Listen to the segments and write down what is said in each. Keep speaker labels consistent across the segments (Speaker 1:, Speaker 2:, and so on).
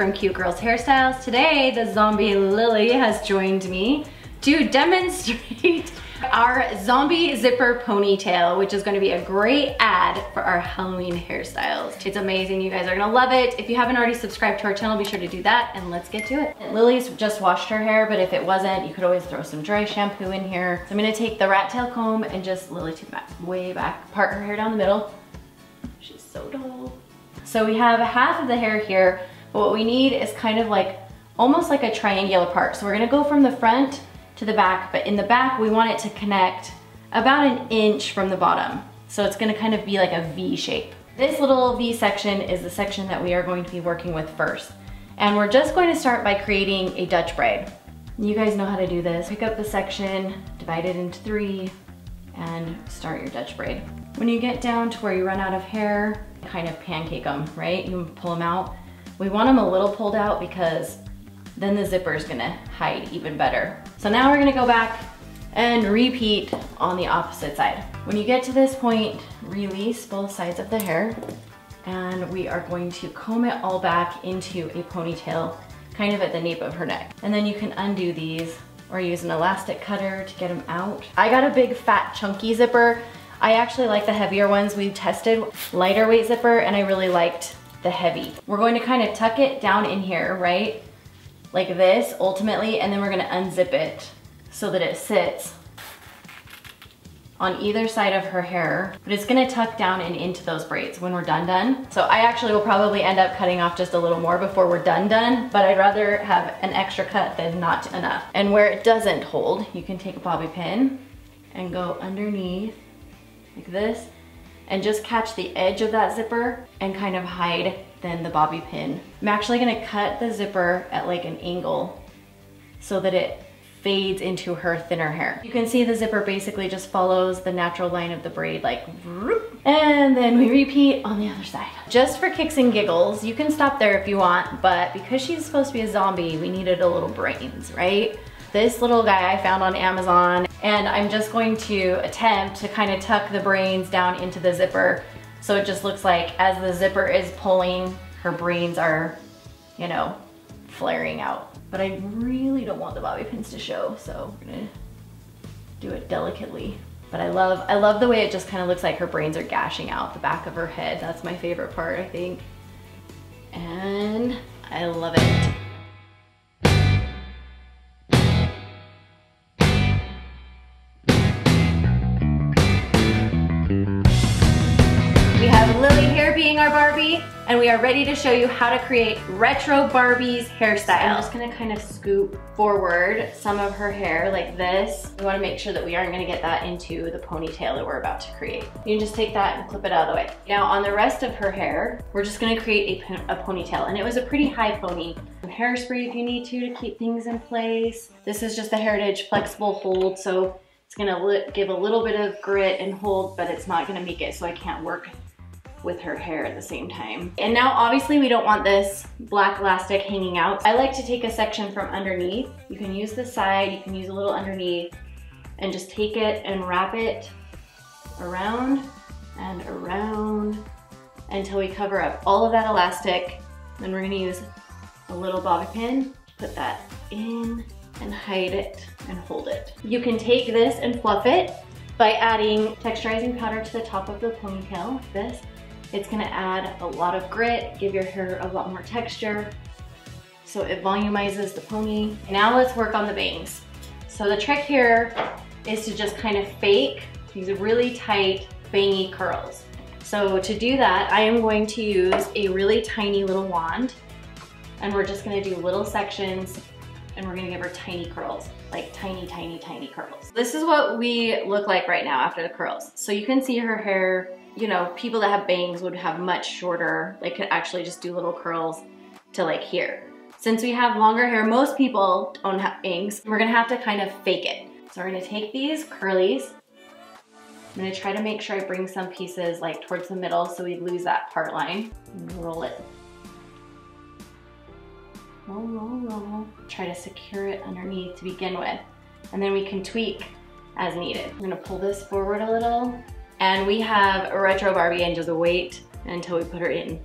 Speaker 1: from Cute Girls Hairstyles. Today, the zombie Lily has joined me to demonstrate our zombie zipper ponytail, which is going to be a great ad for our Halloween hairstyles. It's amazing. You guys are gonna love it. If you haven't already subscribed to our channel, be sure to do that, and let's get to it. Lily's just washed her hair, but if it wasn't, you could always throw some dry shampoo in here. So I'm gonna take the rat tail comb and just Lily to the back, way back, part her hair down the middle. She's so tall. So we have half of the hair here, but what we need is kind of like, almost like a triangular part. So we're gonna go from the front to the back, but in the back we want it to connect about an inch from the bottom. So it's gonna kind of be like a V shape. This little V section is the section that we are going to be working with first. And we're just going to start by creating a Dutch braid. You guys know how to do this. Pick up the section, divide it into 3, and start your Dutch braid. When you get down to where you run out of hair, kind of pancake them, right? You pull them out. We want them a little pulled out because then the zipper is gonna hide even better. So now we're gonna go back and repeat on the opposite side. When you get to this point, release both sides of the hair, and we are going to comb it all back into a ponytail, kind of at the nape of her neck. And then you can undo these or use an elastic cutter to get them out. I got a big fat chunky zipper. I actually like the heavier ones. We tested lighter weight zipper and I really liked the heavy. We're going to kind of tuck it down in here, right? Like this, ultimately, and then we're gonna unzip it so that it sits on either side of her hair, but it's gonna tuck down and into those braids when we're done. So I actually will probably end up cutting off just a little more before we're done, but I'd rather have an extra cut than not enough. And where it doesn't hold, you can take a bobby pin and go underneath like this, and just catch the edge of that zipper and kind of hide then the bobby pin. I'm actually gonna cut the zipper at like an angle so that it fades into her thinner hair. You can see the zipper basically just follows the natural line of the braid, like, and then we repeat on the other side. Just for kicks and giggles, you can stop there if you want, but because she's supposed to be a zombie, we needed a little brains, right? This little guy I found on Amazon, and I'm just going to attempt to kind of tuck the brains down into the zipper so it just looks like as the zipper is pulling, her brains are, you know, flaring out. But I really don't want the bobby pins to show, so I'm gonna do it delicately. But I love the way it just kind of looks like her brains are gashing out the back of her head. That's my favorite part, I think. And I love it. We have Lily here being our Barbie, and we are ready to show you how to create retro Barbie's hairstyle. I'm just gonna kind of scoop forward some of her hair like this. We wanna make sure that we aren't gonna get that into the ponytail that we're about to create. You can just take that and clip it out of the way. Now on the rest of her hair, we're just gonna create a ponytail, and it was a pretty high pony. Some hairspray if you need to keep things in place. This is just a Heritage flexible hold, so it's gonna give a little bit of grit and hold, but it's not gonna make it so I can't work with her hair at the same time. And now obviously we don't want this black elastic hanging out. I like to take a section from underneath. You can use the side, you can use a little underneath, and just take it and wrap it around and around until we cover up all of that elastic. Then we're gonna use a little bobby pin, put that in and hide it and hold it. You can take this and fluff it by adding texturizing powder to the top of the ponytail, like this. It's gonna add a lot of grit, give your hair a lot more texture, so it volumizes the pony. Now let's work on the bangs. So the trick here is to just kind of fake these really tight, bangy curls. So to do that, I am going to use a really tiny little wand, and we're just gonna do little sections, and we're gonna give her tiny curls, like tiny, tiny, tiny curls. This is what we look like right now after the curls. So you can see her hair. You know, people that have bangs would have much shorter, they could actually just do little curls to like here. Since we have longer hair, most people don't have bangs, we're gonna have to kind of fake it. So we're gonna take these curlies. I'm gonna try to make sure I bring some pieces like towards the middle so we lose that part line. And roll it. Roll, roll, roll. Try to secure it underneath to begin with. And then we can tweak as needed. We're gonna pull this forward a little. And we have a retro Barbie and just wait until we put her in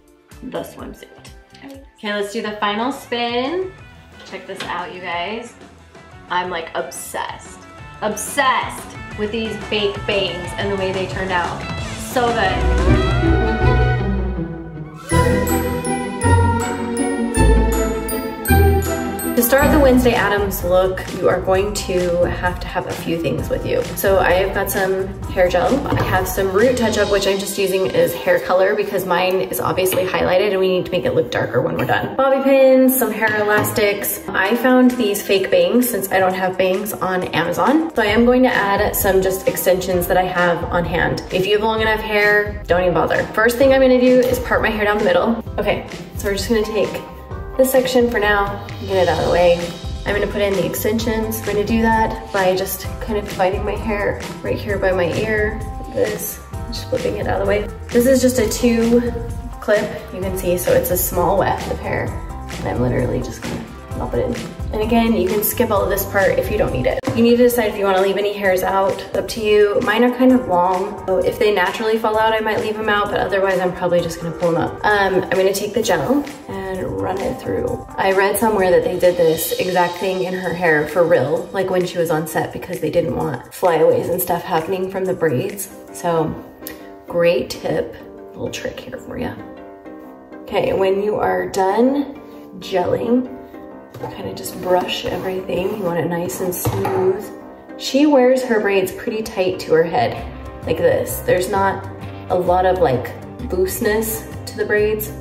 Speaker 1: the swimsuit. Okay, let's do the final spin. Check this out, you guys. I'm like obsessed. Obsessed with these fake bangs and the way they turned out. So good. To start the Wednesday Addams look, you are going to have a few things with you. So I have got some hair gel. I have some root touch-up, which I'm just using as hair color because mine is obviously highlighted and we need to make it look darker when we're done. Bobby pins, some hair elastics. I found these fake bangs since I don't have bangs on Amazon. So I am going to add some just extensions that I have on hand. If you have long enough hair, don't even bother. First thing I'm gonna do is part my hair down the middle. Okay, so we're just gonna take this section for now, get it out of the way. I'm gonna put in the extensions. I'm gonna do that by just kind of dividing my hair right here by my ear, like this, just flipping it out of the way. This is just a 2 clip, you can see, so it's a small weft of hair, and I'm literally just gonna pop it in. And again, you can skip all of this part if you don't need it. You need to decide if you wanna leave any hairs out, it's up to you. Mine are kind of long, so if they naturally fall out, I might leave them out, but otherwise I'm probably just gonna pull them up. I'm gonna take the gel and run it through. I read somewhere that they did this exact thing in her hair for real, like when she was on set, because they didn't want flyaways and stuff happening from the braids. So, great tip, little trick here for you. Okay, when you are done gelling, kind of just brush everything. You want it nice and smooth. She wears her braids pretty tight to her head, like this. There's not a lot of like looseness to the braids.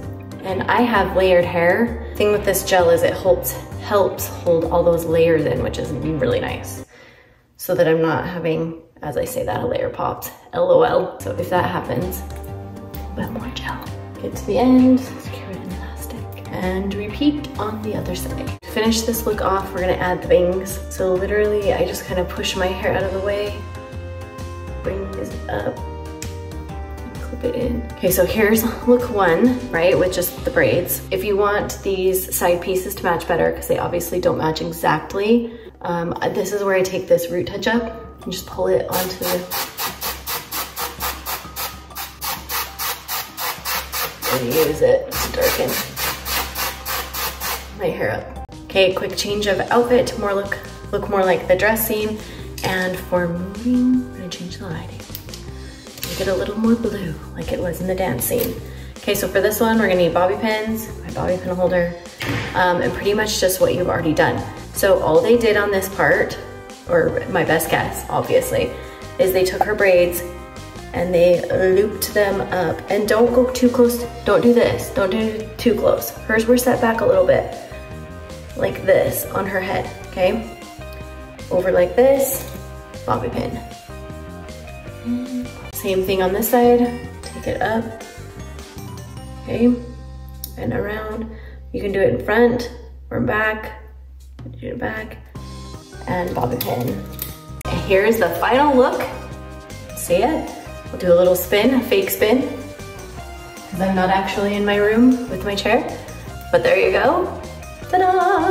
Speaker 1: And I have layered hair. The thing with this gel is it helps hold all those layers in, which is really nice. So that I'm not having, as I say that, a layer pops, LOL. So if that happens, a bit more gel. Get to the end, secure it in elastic, and repeat on the other side. To finish this look off, we're gonna add the bangs. So literally, I just kind of push my hair out of the way, bring this up, it in. Okay, so here's look 1, right, with just the braids. If you want these side pieces to match better, because they obviously don't match exactly, this is where I take this root touch-up and just pull it onto the, and use it to darken my hair up. Okay, quick change of outfit to look more like the dress scene, and for moving, I'm gonna change the lighting. Get a little more blue, like it was in the dance scene. Okay, so for this one, we're gonna need bobby pins, my bobby pin holder, and pretty much just what you've already done. So all they did on this part, or my best guess, obviously, is they took her braids and they looped them up. And don't go too close, don't do this, don't do too close. Hers were set back a little bit, like this on her head, okay? Over like this, bobby pin. Same thing on this side, take it up, okay, and around. You can do it in front or back, do it back, and bobby pin. And here's the final look. See it? We'll do a little spin, a fake spin, because I'm not actually in my room with my chair, but there you go. Ta-da!